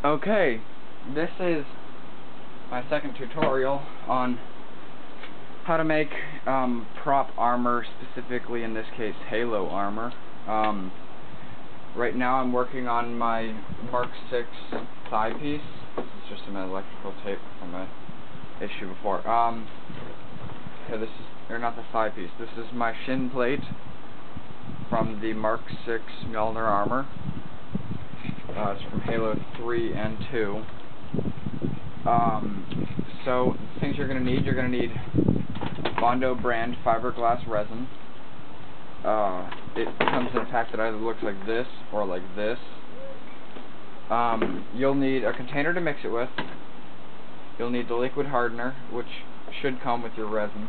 Okay, this is my second tutorial on how to make prop armor, specifically in this case Halo armor. Right now I'm working on my Mark 6 thigh piece. This is just some electrical tape from an issue before. Okay, this is, or not the thigh piece, this is my shin plate from the Mark 6 Mjolnir armor. It's from Halo 3 and 2. So, things you're going to need Bondo brand fiberglass resin. It comes in a pack that either looks like this or like this. You'll need a container to mix it with. You'll need the liquid hardener, which should come with your resin.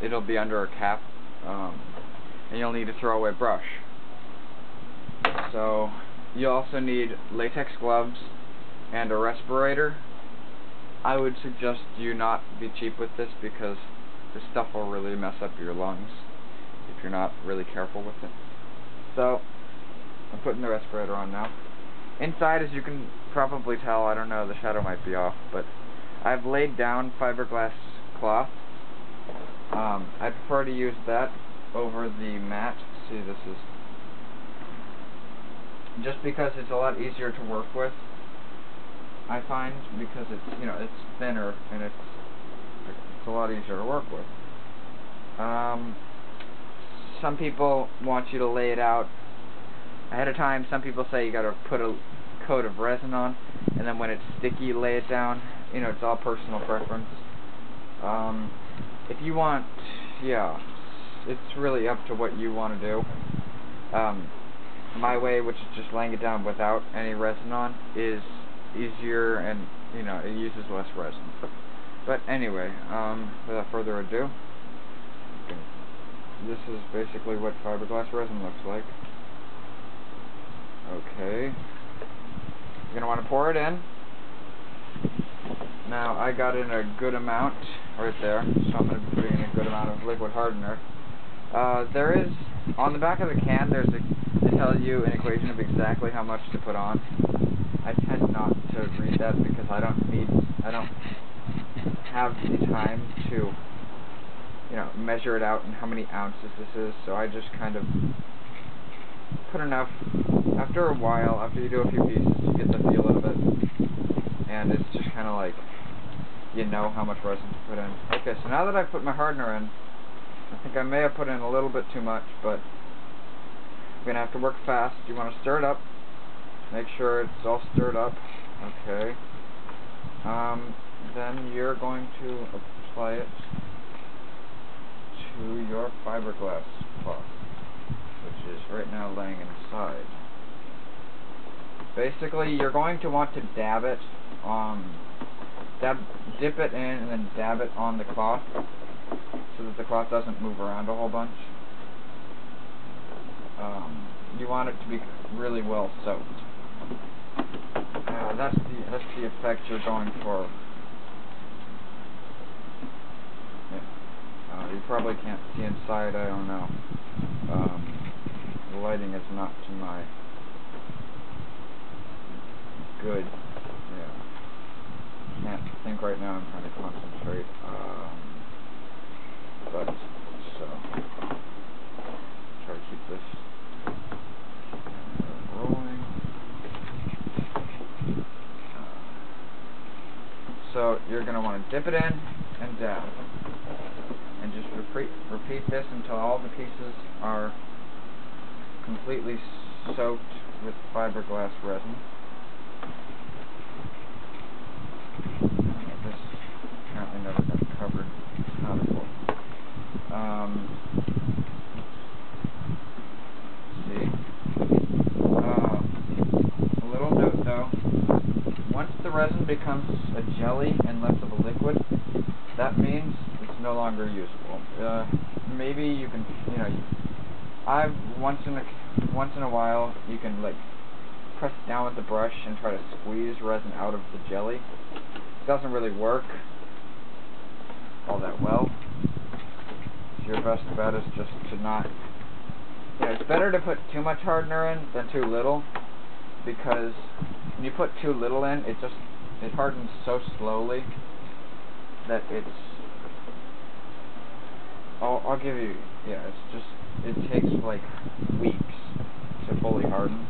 It'll be under a cap. And you'll need a throwaway brush. So, you'll also need latex gloves and a respirator. I would suggest you not be cheap with this because this stuff will really mess up your lungs if you're not really careful with it. So, I'm putting the respirator on now. Inside, as you can probably tell, I don't know, the shadow might be off, but I've laid down fiberglass cloth. I prefer to use that over the mat. See, this is just because it's a lot easier to work with, I find, because it's, you know, it's thinner and it's a lot easier to work with. Some people want you to lay it out ahead of time. Some people say you gotta put a coat of resin on, and then when it's sticky, lay it down. You know, it's all personal preference. If you want, yeah, it's really up to what you want to do. My way, which is just laying it down without any resin on, is easier and, you know, it uses less resin. But anyway, without further ado, this is basically what fiberglass resin looks like. Okay. You're going to want to pour it in. Now, I got in a good amount right there, so I'm going to be putting in a good amount of liquid hardener. There is, on the back of the can, they tell you an equation of exactly how much to put on. I tend not to read that because I don't have the time to, you know, measure it out and how many ounces this is, so I just kind of put enough. After a while, after you do a few pieces, you get the feel of it, and it's just kind of like, you know how much resin to put in. Okay, so now that I've put my hardener in, I think I may have put in a little bit too much, but you're going to have to work fast. You want to stir it up. Make sure it's all stirred up. Okay. Then you're going to apply it to your fiberglass cloth, which is right now laying inside. Basically, you're going to want to dab it, dip it in and then dab it on the cloth so that the cloth doesn't move around a whole bunch. You want it to be really well soaked. That's the effect you're going for. Yeah. You probably can't see inside, I don't know. The lighting is not to my good. Yeah. Can't think right now, I'm trying to concentrate. But, so, try to keep this rolling. So you're going to want to dip it in and down. And just repeat this until all the pieces are completely soaked with fiberglass resin. This apparently never got covered. Not at all. See. A little note though. Once the resin becomes a jelly and less of a liquid, that means it's no longer usable. Maybe you can, you know, once in a while you can like press down with the brush and try to squeeze resin out of the jelly. It doesn't really work all that well. So your best bet is just to not. You know, it's better to put too much hardener in than too little, because when you put too little in, it hardens so slowly that it's. I'll give you. Yeah, it takes like weeks to fully harden.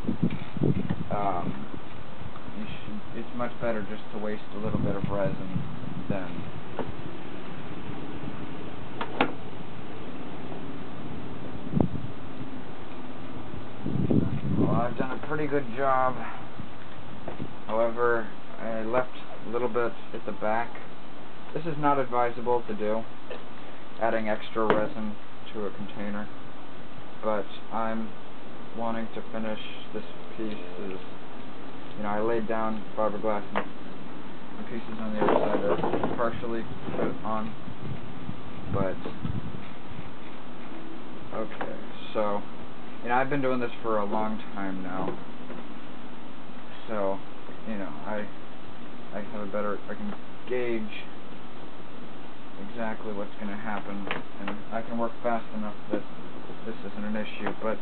It's much better just to waste a little bit of resin than. Well, I've done a pretty good job. However, I left a little bit at the back. This is not advisable to do, adding extra resin to a container, but I'm wanting to finish this piece. I laid down fiberglass and the pieces on the other side are partially put on, but okay, so I've been doing this for a long time now, so I can gauge exactly what's going to happen, and I can work fast enough that this isn't an issue. But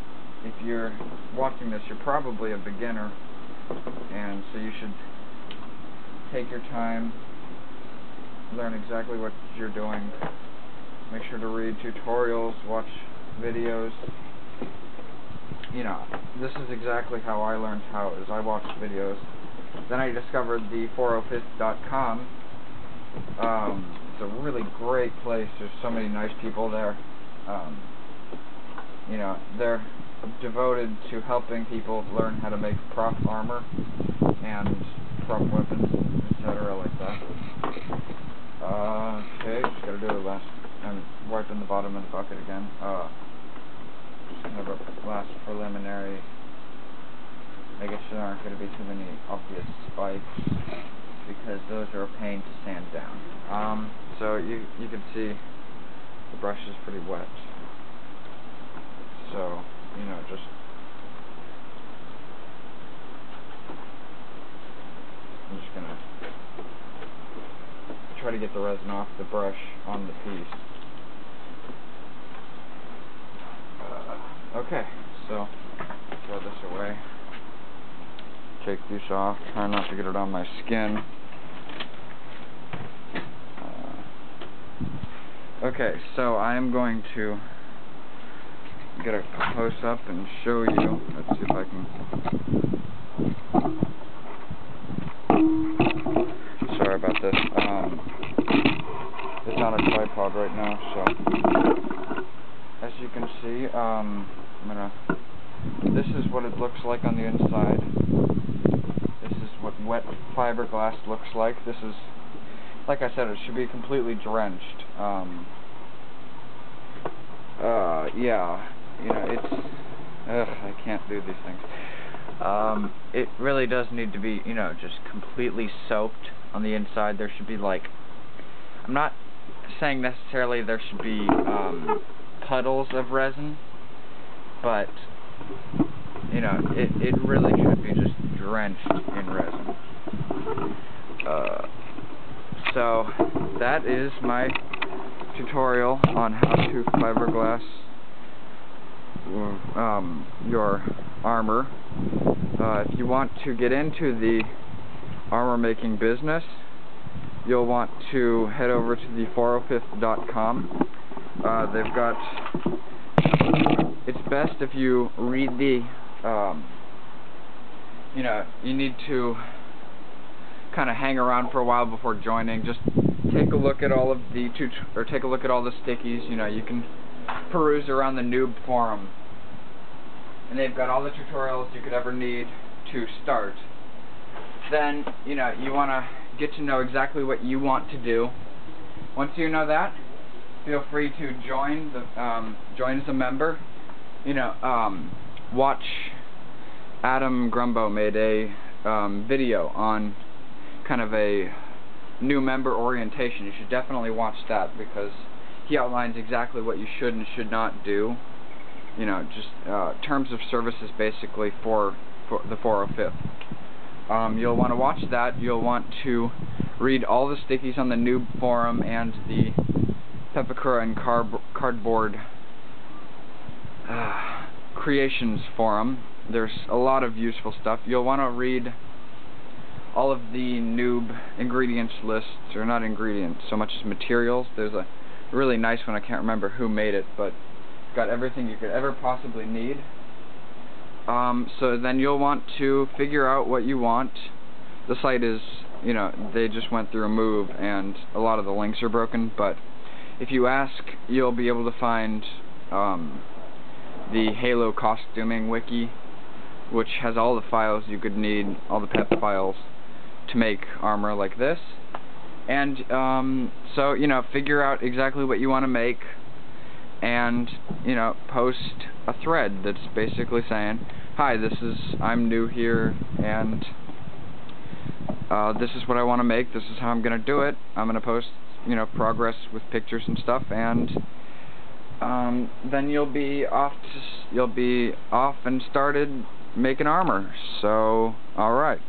if you're watching this, you're probably a beginner, and so you should take your time, learn exactly what you're doing, make sure to read tutorials, watch videos. This is exactly how I learned how, is I watched videos. Then I discovered the thifrd.com. It's a really great place. There's so many nice people there. They're devoted to helping people learn how to make prop armor and prop weapons, etc. like that. Okay, just gotta do the last. I'm wiping the bottom of the bucket again. Just kind of a last preliminary. I guess there aren't going to be too many obvious spikes because those are a pain to sand down. So you can see the brush is pretty wet. So just I'm just gonna try to get the resin off the brush on the piece. Okay, so throw this away. Take these off. Try not to get it on my skin. Okay, so I am going to get a close-up and show you. Let's see if I can. Sorry about this. It's on a tripod right now, so as you can see, this is what it looks like on the inside. This is what wet fiberglass looks like. This is, like I said, it should be completely drenched. Yeah, it's, I can't do these things. It really does need to be, just completely soaked on the inside. There should be I'm not saying necessarily there should be, puddles of resin, but, it really should be just drenched in resin. So, that is my tutorial on how to fiberglass your armor. If you want to get into the armor making business, you'll want to head over to the thifrd.com. They've got, it's best if you read the, you need to kind of hang around for a while before joining. Just take a look at all of the take a look at all the stickies. You can peruse around the noob forum, and they've got all the tutorials you could ever need to start. Then you want to get to know exactly what you want to do. Once you know that, feel free to join as a member. Watch Adam Grumbo made a video on kind of a new member orientation. You should definitely watch that because he outlines exactly what you should and should not do. Just terms of services basically for the 405th. You'll want to watch that. You'll want to read all the stickies on the noob forum and the pepakura and cardboard creations forum. There's a lot of useful stuff. You'll want to read all of the noob ingredients lists, or not ingredients so much as materials. There's a really nice one, I can't remember who made it, but it's got everything you could ever possibly need. So then you'll want to figure out what you want. The site is, you know, they just went through a move and a lot of the links are broken, but if you ask, you'll be able to find the Halo costuming wiki, which has all the files you could need, all the pep files to make armor like this. And so, you know, figure out exactly what you want to make, and, you know, post a thread that's basically saying, hi, I'm new here, and this is what I want to make, this is how I'm going to do it. I'm going to post, you know, progress with pictures and stuff, and then you'll be off and started making armor. So, alright.